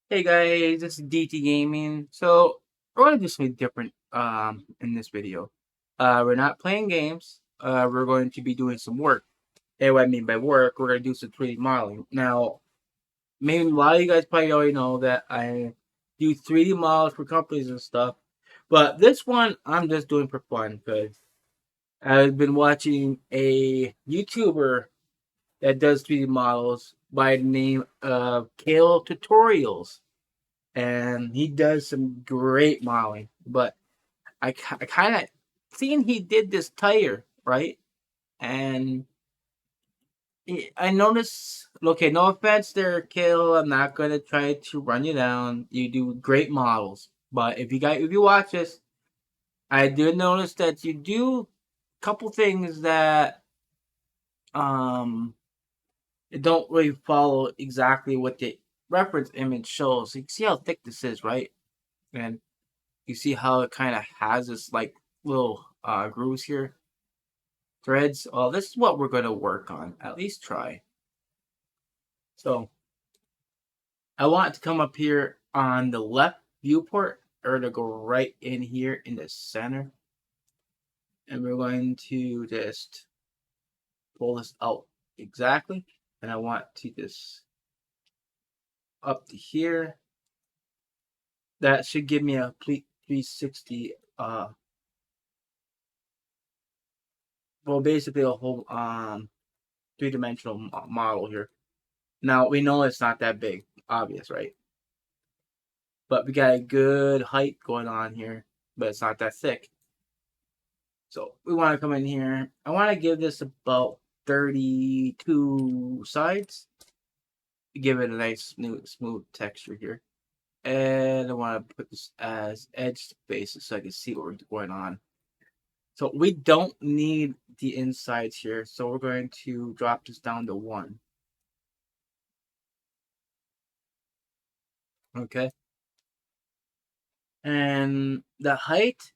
Hey guys, this is DT Gaming. So we're gonna do something different in this video. We're not playing games. We're going to be doing some work. And what I mean by work, we're gonna do some 3D modeling. Now, maybe a lot of you guys probably already know that I do 3D models for companies and stuff. But this one I'm just doing for fun because I've been watching a YouTuber that does 3D models by the name of Kale Tutorials, and he does some great modeling. But I kind of seen he did this tire, right, and I noticed. Okay, no offense there, Kale. I'm not gonna try to run you down. You do great models, but if you watch this, I did notice that you do a couple things that um don't really follow exactly what the reference image shows. You can see how thick this is, right? And you see how it kind of has this like little grooves here, threads. Well, this is what we're going to work on. At least try. So I want it to come up here on the left viewport, or to go right in here in the center, and we're going to just pull this out exactly. And I want to just up to here. That should give me a complete 360. Well, basically a whole three-dimensional model here. Now we know it's not that big, obvious, right? But we got a good height going on here, but it's not that thick. So we want to come in here. I want to give this about 32 sides. Give it a nice smooth texture here. And I want to put this as edge faces so I can see what's going on. So we don't need the insides here. So we're going to drop this down to 1. Okay. And the height,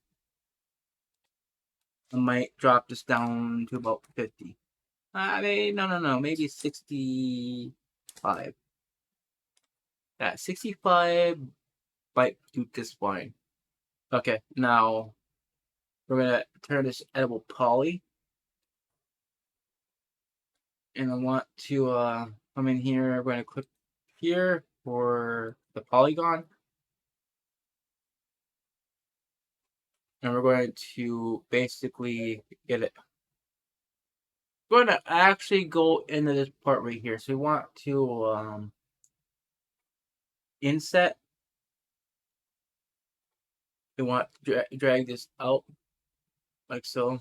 I might drop this down to about 50. No. Maybe 65. Yeah, 65 might do this fine. Okay, now we're gonna turn this editable poly, and I want to come in here. We're gonna click here for the polygon, and we're going to basically get it. We're gonna actually go into this part right here. So we want to inset. We want to drag this out like so.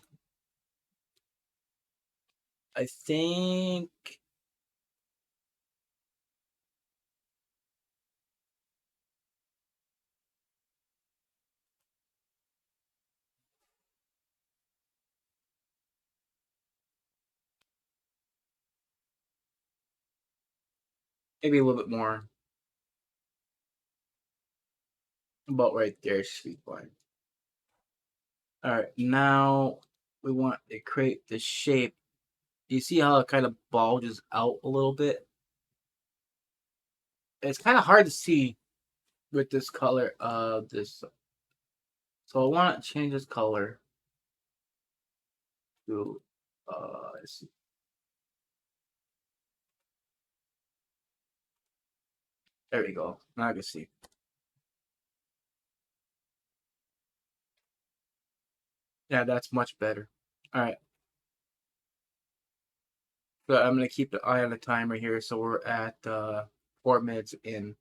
I think maybe a little bit more. About right there should be fine. Alright, now we want to create the shape. You see how it kind of bulges out a little bit? It's kind of hard to see with this color of this. So I want to change this color to, let's see. There we go. Now I can see. Yeah, that's much better. Alright, so I'm going to keep the eye on the timer here. So we're at 4 minutes in.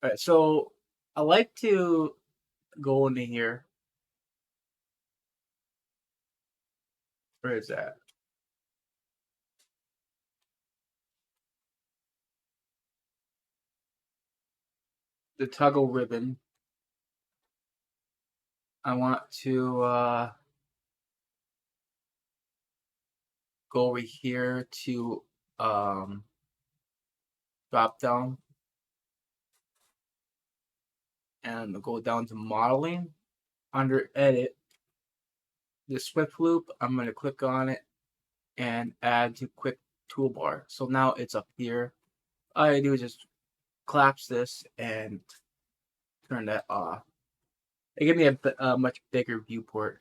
Alright, so I like to go into here. Where is that? The toggle ribbon. I want to go over here to um, drop down and go down to modeling. Under edit, the Swift loop, I'm going to click on it and add to quick toolbar. So now it's up here. All I do is just collapse this and turn that off. It gave me a much bigger viewport.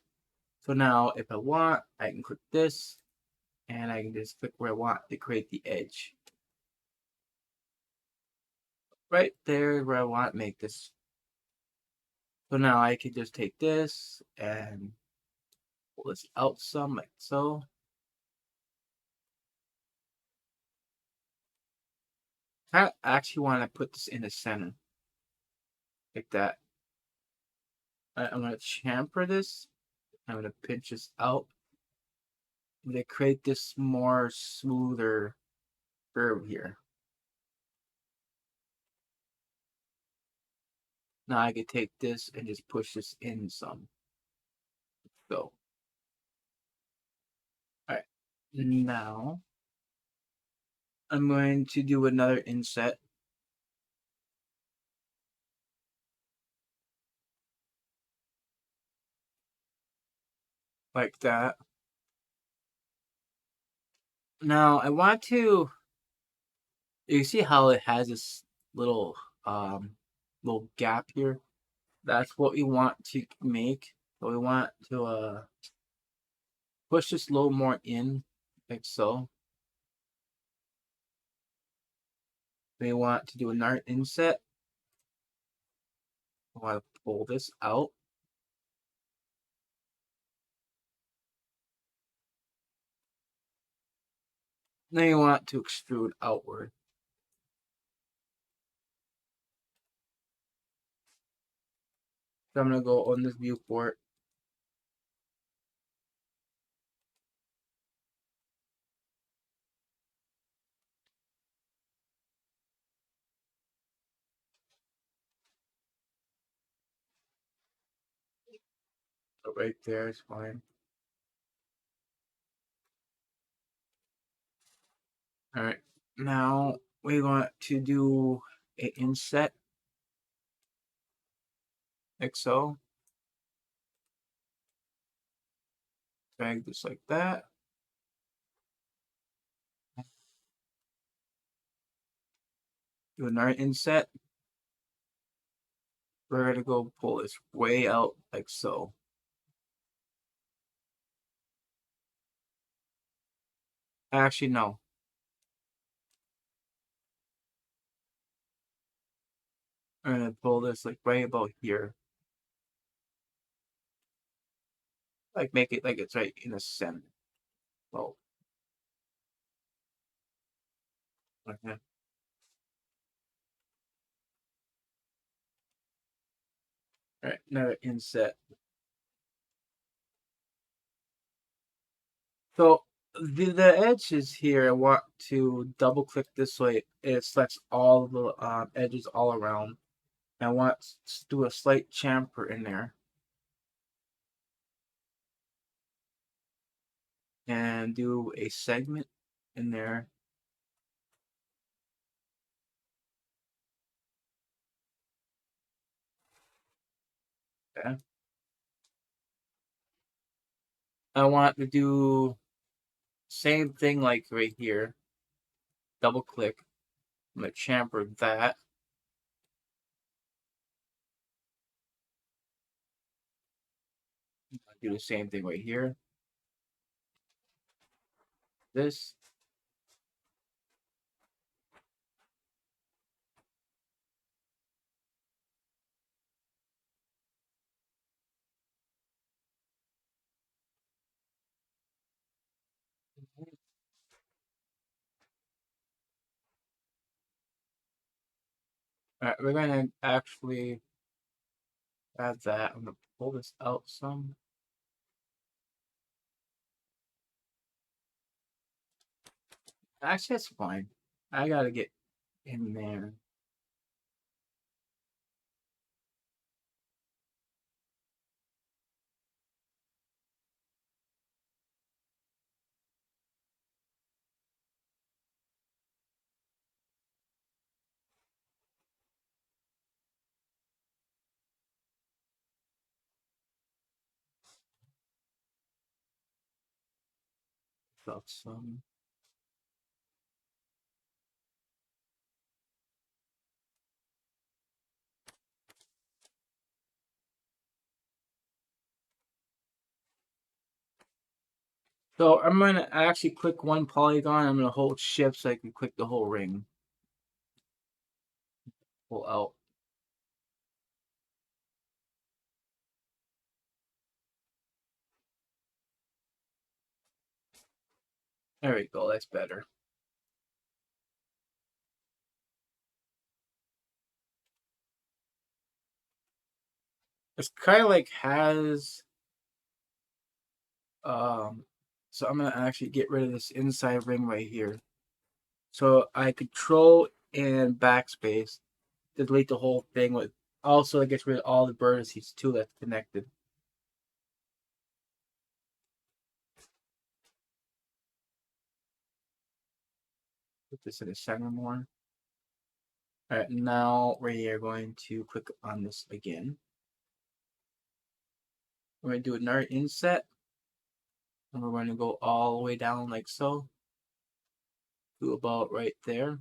So now if I want, I can click this and I can just click where I want to create the edge. Right there where I want to make this. So now I can just take this and pull this out some like so. I actually want to put this in the center like that. I'm going to chamfer this. I'm going to pinch this out. I'm going to create this more smoother curve here. Now I can take this and just push this in some. So, alright. Now, I'm going to do another inset. Like that. Now, I want to... You see how it has this little, little gap here? That's what we want to make. So we want to, push this a little more in, like so. We want to do another inset. I want to pull this out. Then you want to extrude outward. So I'm going to go on this viewport. So right there is fine. Alright, now we want to do an inset, like so. Drag this like that. Do another inset. We're going to go pull this way out, like so. Actually, no. I'm going to pull this like right about here. Like make it like it's right in the center. Well, okay. Alright, another inset. So the edges here, I want to double click this way. It selects all the edges all around. I want to do a slight chamfer in there. And do a segment in there. Okay. I want to do same thing like right here. Double click. I'm going to chamfer that. Do the same thing right here. This. Alright, we're going to actually add that. I'm going to pull this out some. Actually, that's fine. I got to get in there. Out some. So I'm gonna actually click one polygon. I'm gonna hold shift so I can click the whole ring. Pull out. There we go. That's better. It's kind of like has so I'm gonna actually get rid of this inside ring right here. So I control and backspace to delete the whole thing. With also it gets rid of all the vertices too that's connected. Put this in the center more. All right, now we are going to click on this again. We're going to do another inset, and we're going to go all the way down like so, to about right there.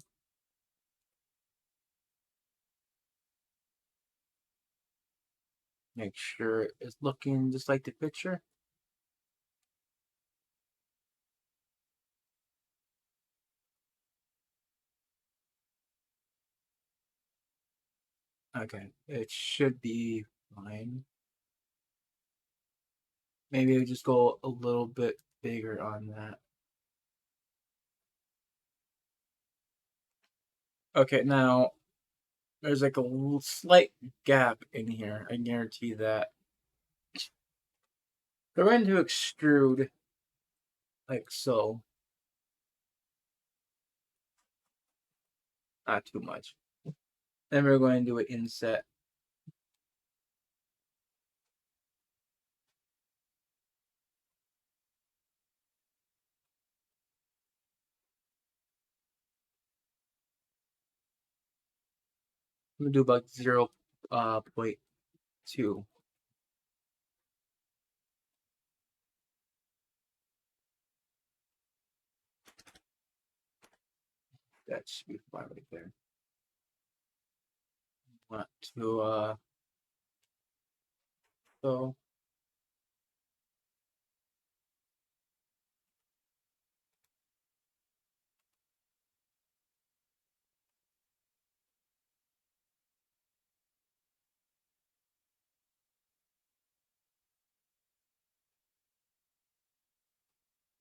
Make sure it's looking just like the picture. Okay, it should be fine. Maybe we just go a little bit bigger on that. Okay, now there's like a slight gap in here. I guarantee that. We're going to extrude like so. Not too much. Then we're going to do an inset. I'm gonna do about 0.2. That should be fine right there. Want to so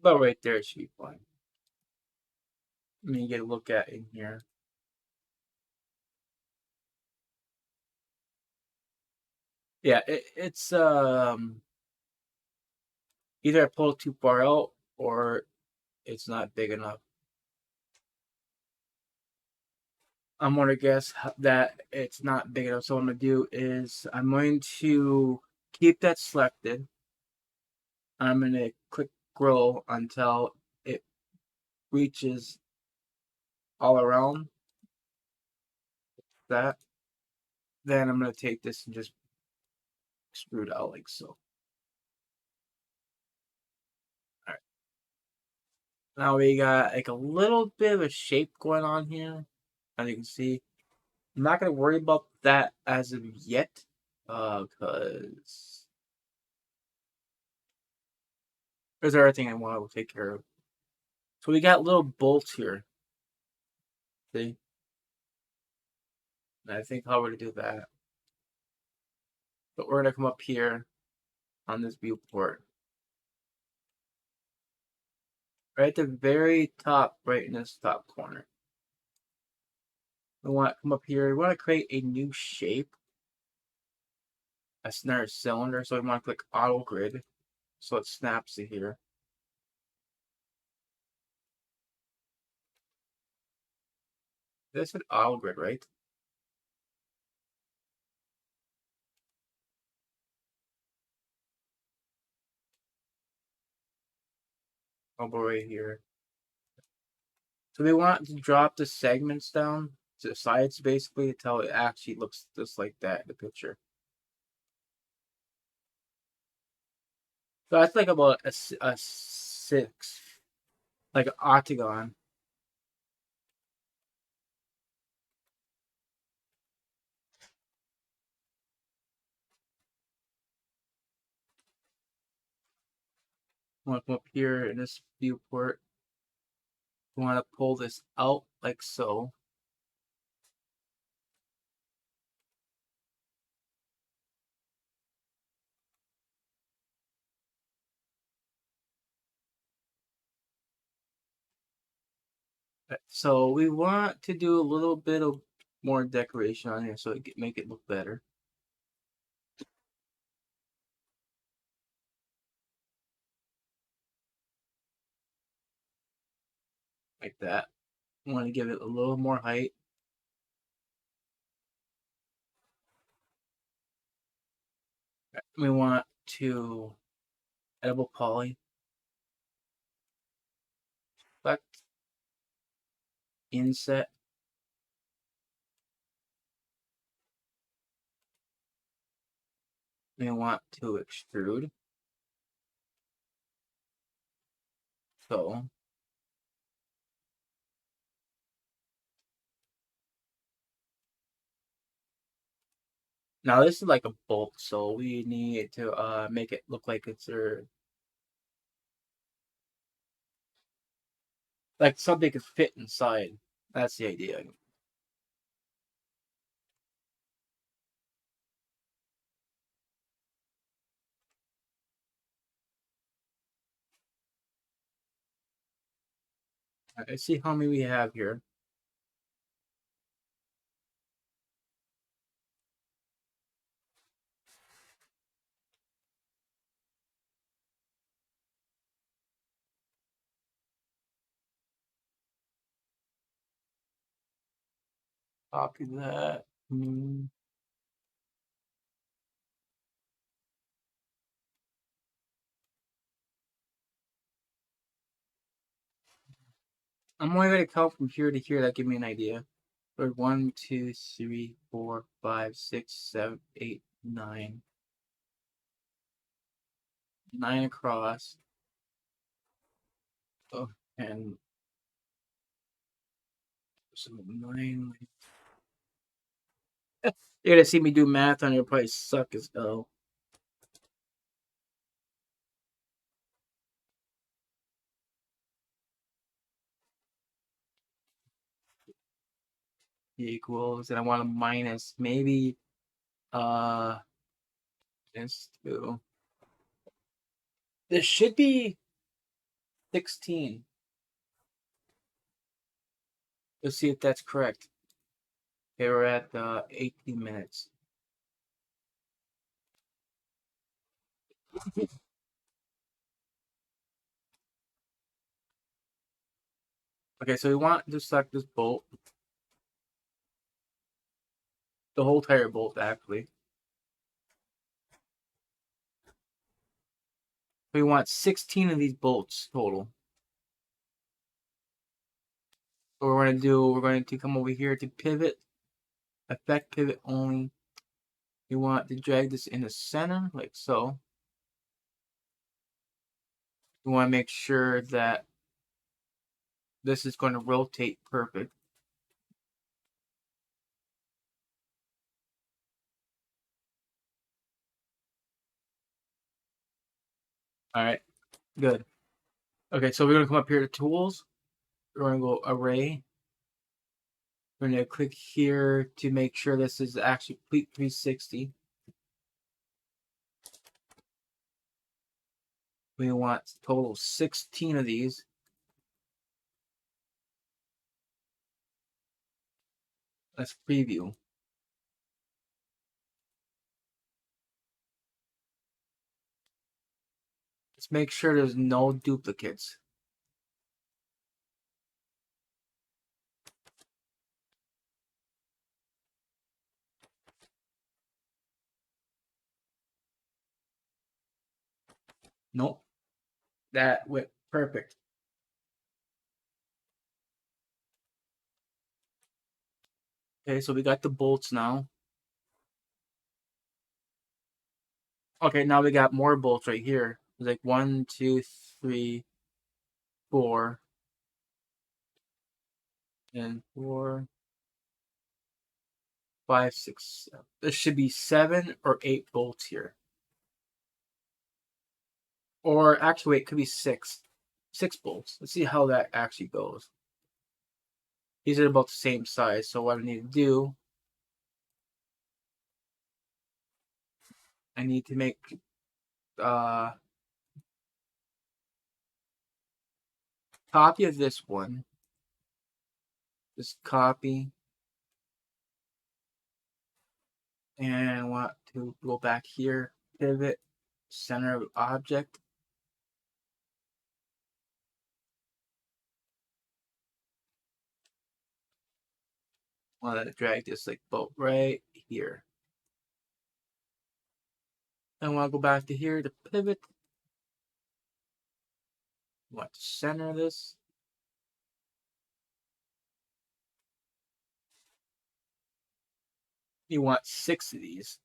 about right there should be fine. Let me get a look at in here. Yeah, it's either I pull it too far out or it's not big enough. I'm gonna guess that it's not big enough. So what I'm gonna do is I'm going to keep that selected. I'm gonna click grow until it reaches all around that. Then I'm gonna take this and just extrude out like so. All right. Now we got like a little bit of a shape going on here. As you can see, I'm not gonna worry about that as of yet, because there's everything I want to take care of. So we got little bolts here. See, and I think how we're gonna do that. But we're gonna come up here on this viewport, right at the very top, right in this top corner. We want to come up here. We want to create a new shape, a snare cylinder. So we want to click auto grid, so it snaps to here. This is auto grid, right? Over right here. So we want to drop the segments down to the sides basically until it actually looks just like that in the picture. So that's like about a 6, like an octagon. want to come up here in this viewport. We want to pull this out like so. So we want to do a little bit of more decoration on here so it make it look better. Like that. We want to give it a little more height. We want to edible poly, select, inset. We want to extrude. So now this is like a bolt, so we need to make it look like it's like something could fit inside. That's the idea. Let's see how many we have here. Copy that. I'm only going to count from here to here. That give me an idea. Or 1, 2, 3, 4, 5, 6, 7, 8, 9. 9 across. Oh, and so 9. You're gonna see me do math on your probably suck as hell. Equals, and I want to minus maybe this two. This should be 16. Let's see if that's correct. Okay, we're at 18 minutes. Okay, so we want to select this bolt. The whole tire bolt, actually. We want 16 of these bolts total. What we're going to do, we're going to come over here to pivot. Effect pivot only. We want to drag this in the center, like so. We want to make sure that this is going to rotate perfect. All right, good. Okay, so we're going to come up here to tools. We're going to go array. We're going to click here to make sure this is actually complete 360. We want total 16 of these. Let's preview. Let's make sure there's no duplicates. Nope. That went perfect. Okay, so we got the bolts now. Okay, now we got more bolts right here. There's like 1, 2, 3, 4, and 4, 5, 6, 7. There should be 7 or 8 bolts here. Or actually, wait, it could be 6. 6 bolts. Let's see how that actually goes. These are about the same size, so what I need to do, I need to make copy of this one. Just copy. And I want to go back here, pivot, center of object. I want to drag this like bolt right here. I want to go back to here to pivot. I want to center this. You want 6 of these.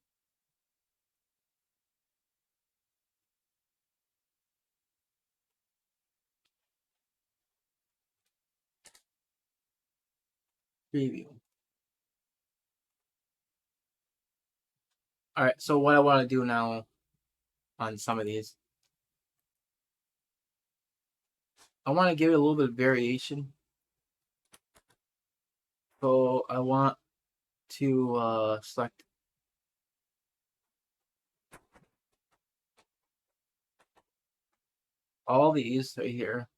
Preview. All right, so what I want to do now on some of these, I want to give it a little bit of variation. So I want to select all these right here.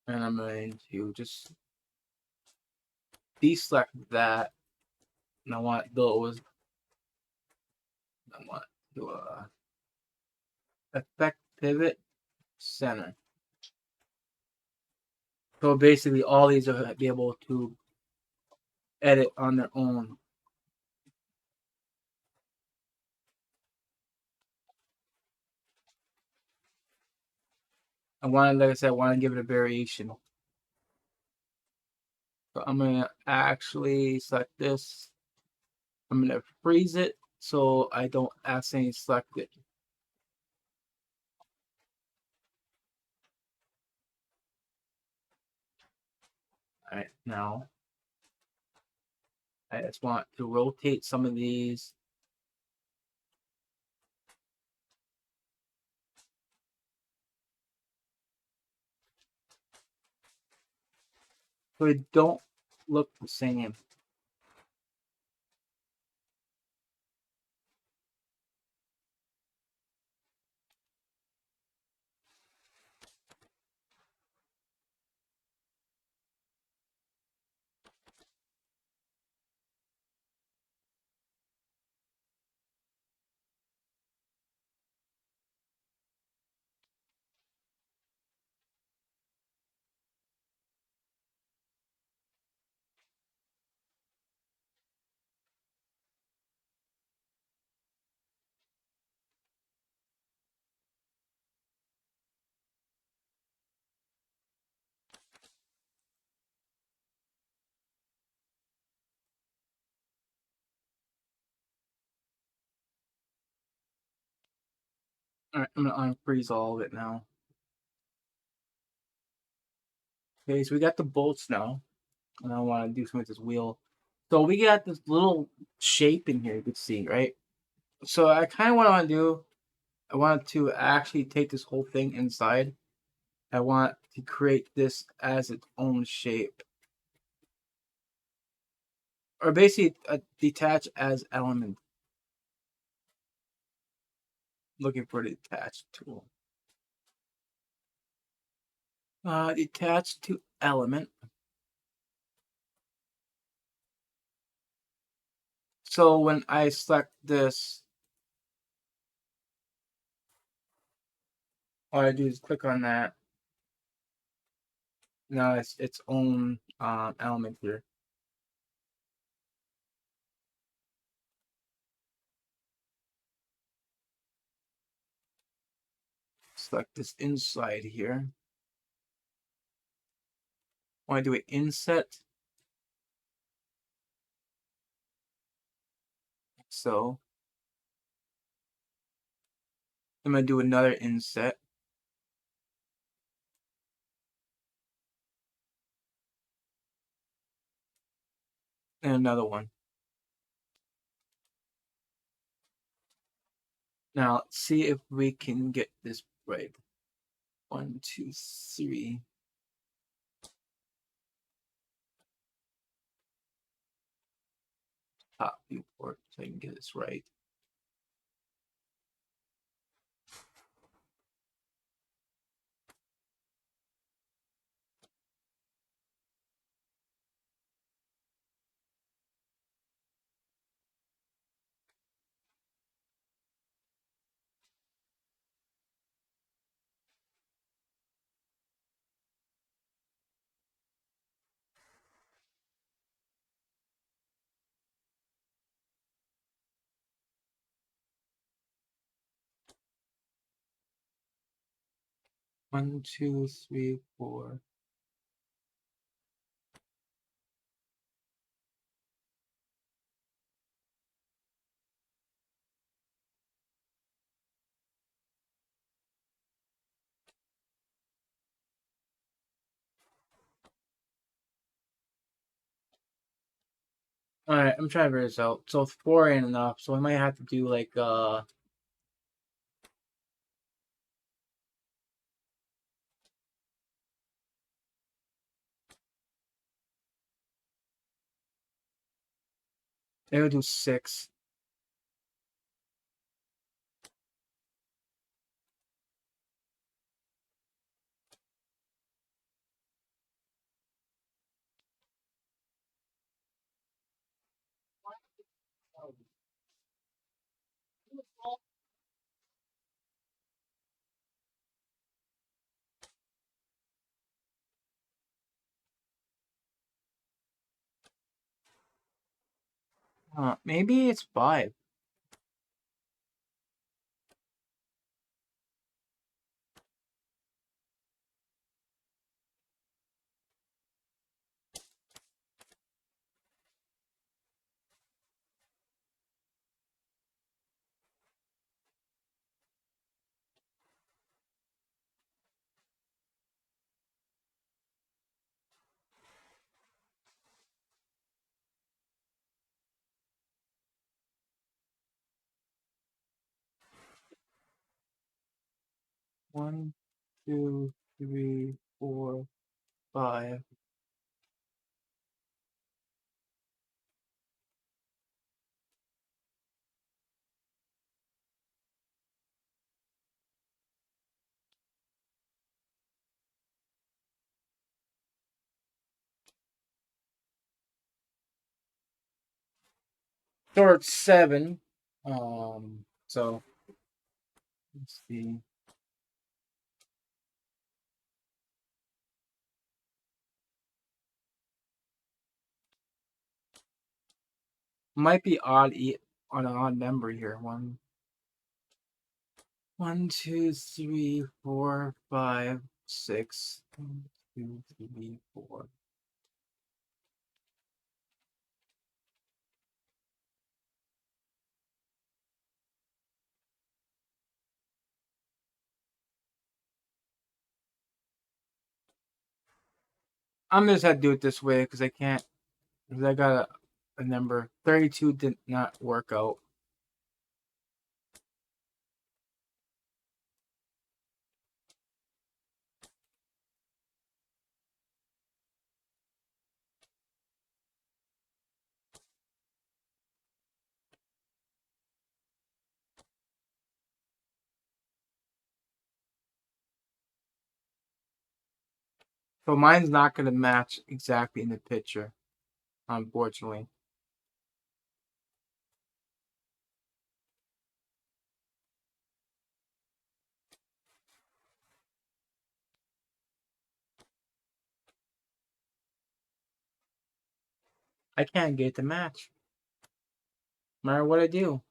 And I'm going to just deselect that. And I want those. I want to effect pivot center. So basically all these will be able to edit on their own. Like I said, I want to give it a variation. So I'm going to actually select this. I'm going to freeze it so I don't accidentally select it. All right, now I just want to rotate some of these. So they don't look the same. All right, I'm going to unfreeze all of it now. Okay, so we got the bolts now. And I want to do something with this wheel. So we got this little shape in here you can see, right? So I kind of what I want to do, I want to actually take this whole thing inside. I want to create this as its own shape. Or basically detach as element. Looking for the detach tool. Detach to element. So when I select this, all I do is click on that. Now it's its own element here. Select this inside here. I want to do an inset. So I'm going to do another inset. And another one. Now let's see if we can get this right. 1, 2, 3. Top viewport so I can get this right. One, two, three, four. Alright, I'm trying to figure this out. So 4 ain't enough, so I might have to do like maybe I'll do 6. Maybe it's 5. One, two, three, four, 5. So it's 7. So let's see. Might be on an odd number here. One, two, three, four, 5, 6. 1, 2, 3, 4. I'm just have to do it this way because I can't. Because I got a number. 32 did not work out. So mine's not going to match exactly in the picture, unfortunately. I can't get it to match. No matter what I do.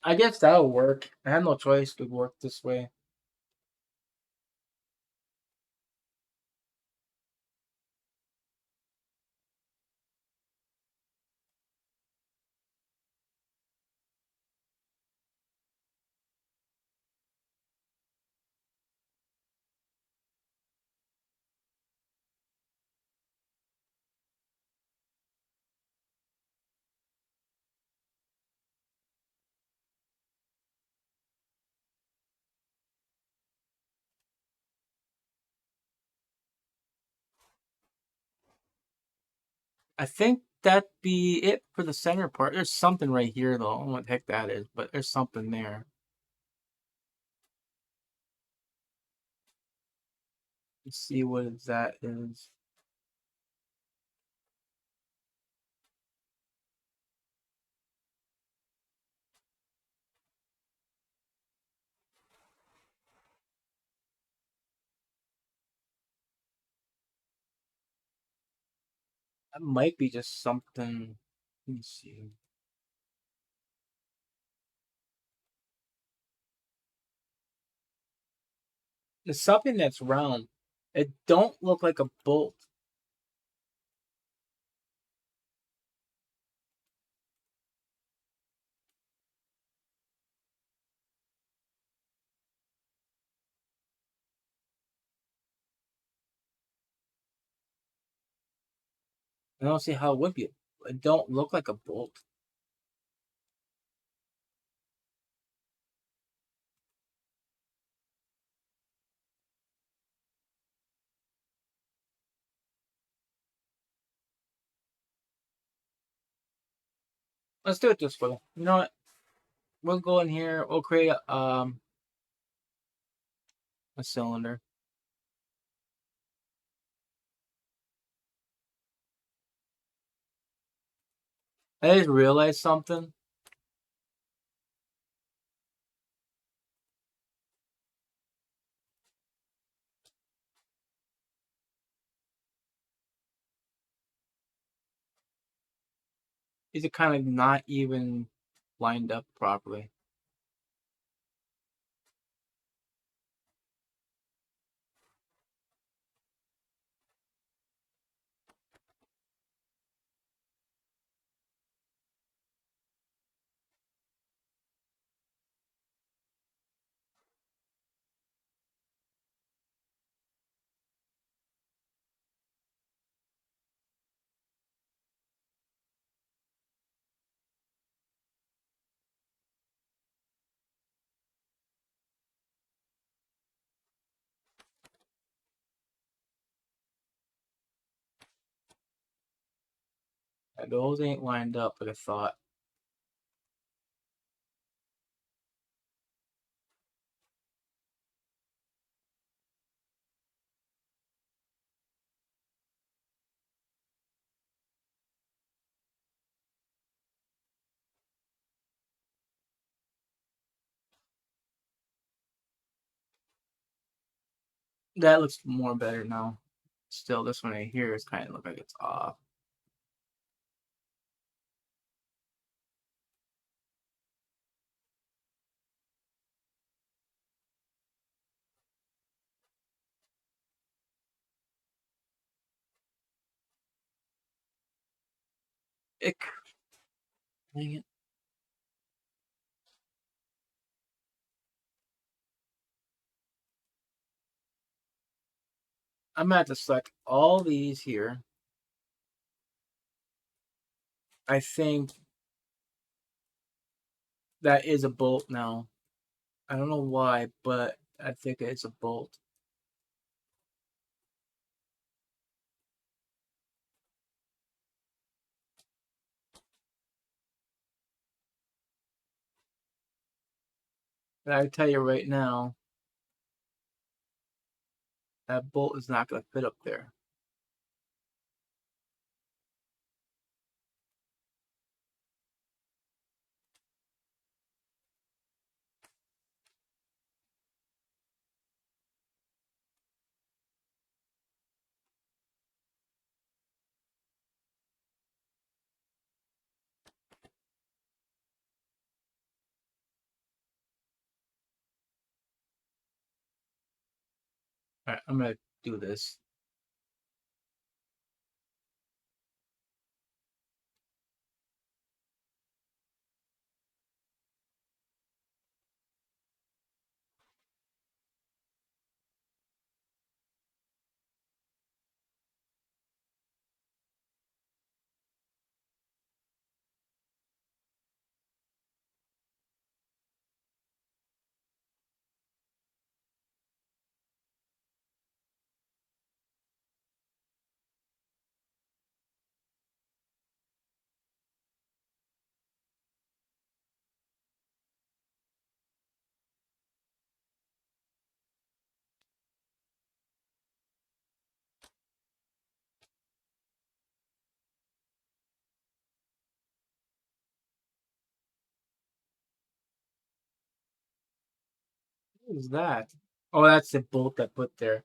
I guess that'll work. I have no choice to work this way. I think that'd be it for the center part. There's something right here though. I don't know what the heck that is, but there's something there. Let's see what that is. That might be just something. Let me see. It's something that's round. It don't look like a bolt. I don't see how it would be. It don't look like a bolt. Let's do it this way. You know what? We'll go in here. We'll create a cylinder. I just realized something. These are kind of not even lined up properly. Those ain't lined up like I thought. That looks more better now. Still, this one right here is kind of look like it's off. Ick. Dang it. I'm gonna have to select all these here. I think that is a bolt now. I don't know why, but I think it's a bolt. And I tell you right now, that bolt is not gonna fit up there. Alright, I'm gonna do this. What is that? Oh, that's the bolt I put there.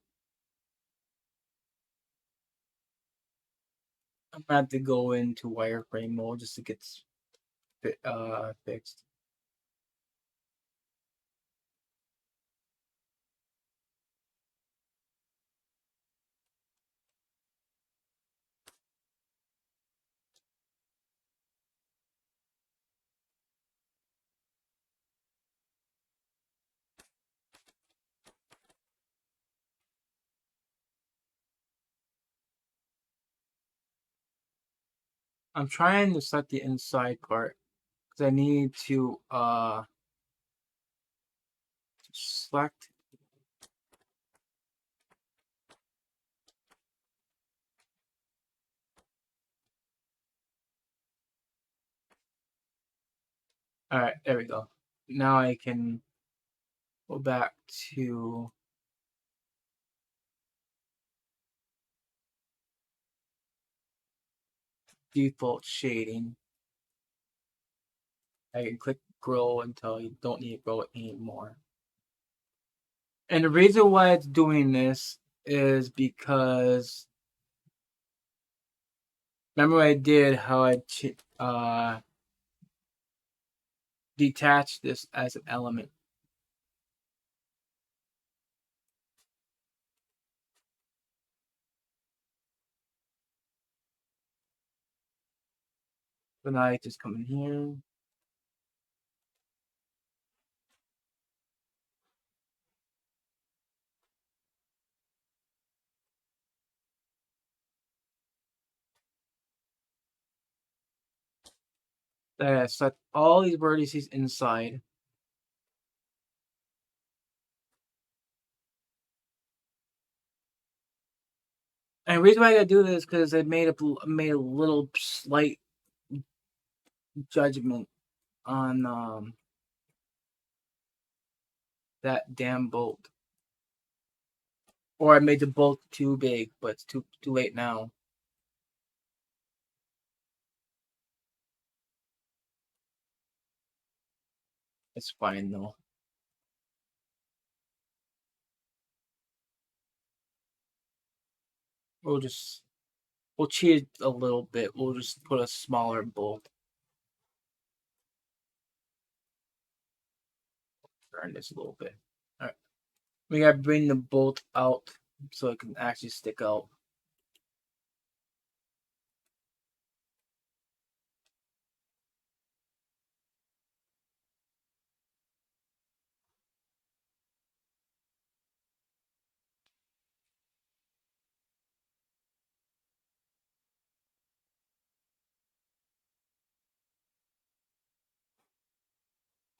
I'm gonna have to go into wireframe mode just to get fixed. I'm trying to set the inside part because I need to select. All right, there we go. Now I can go back to default shading. I can click grow until you don't need to grow it anymore. And the reason why it's doing this is because remember what I did how I detached this as an element. So now I just come in here. Then I set all these vertices inside. And the reason why I gotta do this is because I made a little slight judgment on that damn bolt. Or I made the bolt too big, but it's too late now. It's fine though. We'll cheat a little bit. We'll just put a smaller bolt. Turn this a little bit. Alright. We gotta bring the bolt out so it can actually stick out.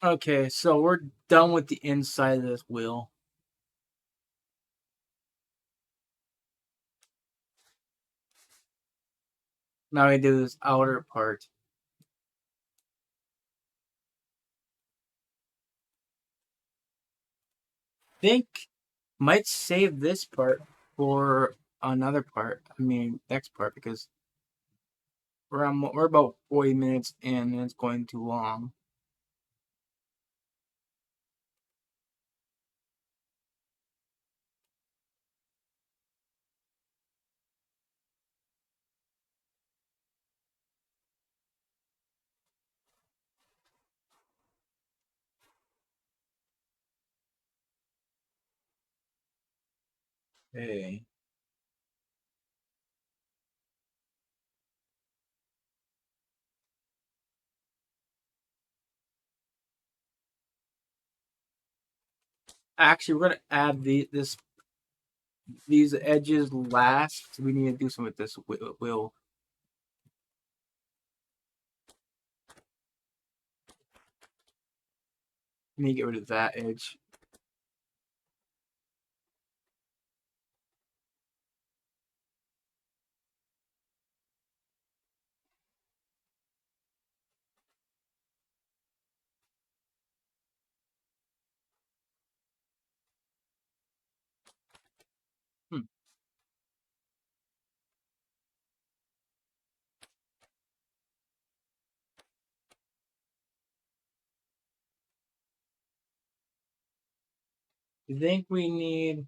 Okay, so we're done with the inside of this wheel. Now we do this outer part. Think might save this part for another part. I mean, next part because we're about 40 minutes in and it's going too long. Okay. Actually, we're gonna add these edges last. So we need to do some with this wheel. We need to get rid of that edge. Hmm. I think we need.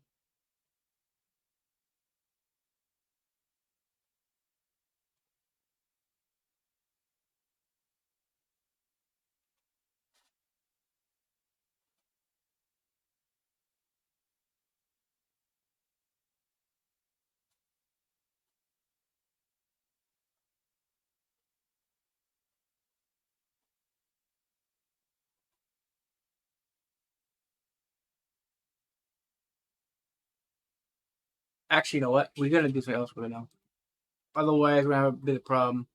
Actually, you know what? We're gonna do something else right now. Otherwise, we're gonna have a bit of problem.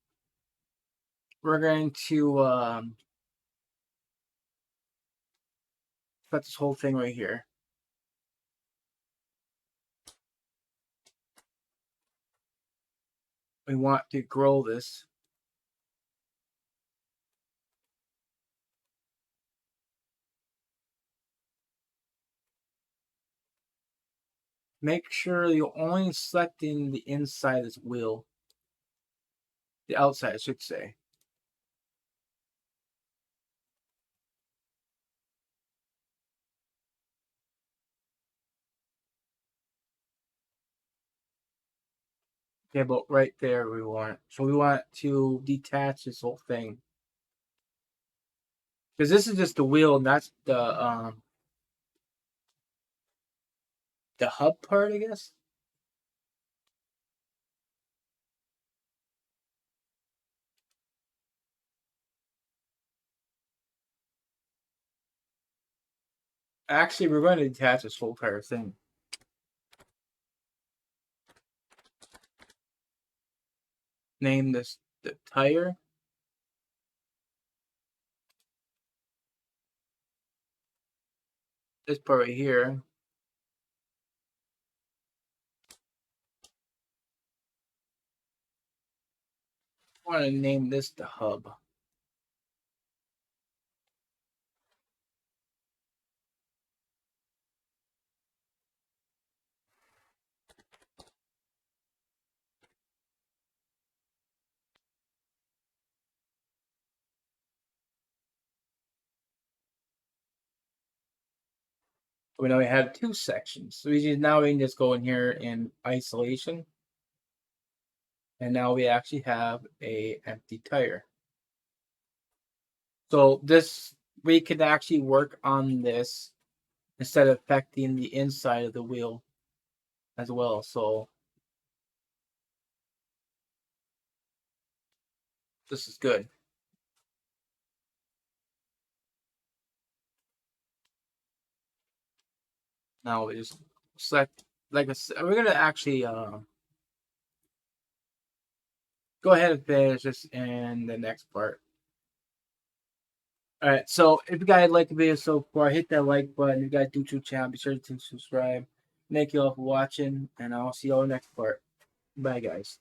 We're going to cut this whole thing right here. We want to grow this. Make sure you're only selecting the inside of this wheel. The outside, I should say. Okay, but right there we want. So we want to detach this whole thing. Because this is just the wheel, and that's the hub part, I guess. Actually, we're going to detach this whole entire thing. Name this the tire. This part right here. I want to name this the hub. We know we have two sections. So now we can just go in here in isolation. And now we actually have a empty tire. So this we could actually work on this instead of affecting the inside of the wheel as well. So this is good. Now we just select we're gonna actually go ahead and finish this in the next part. All right, so if you guys like the video so far, hit that like button. If you guys do YouTube channel, be sure to subscribe. Thank you all for watching, and I'll see you all next part. Bye, guys.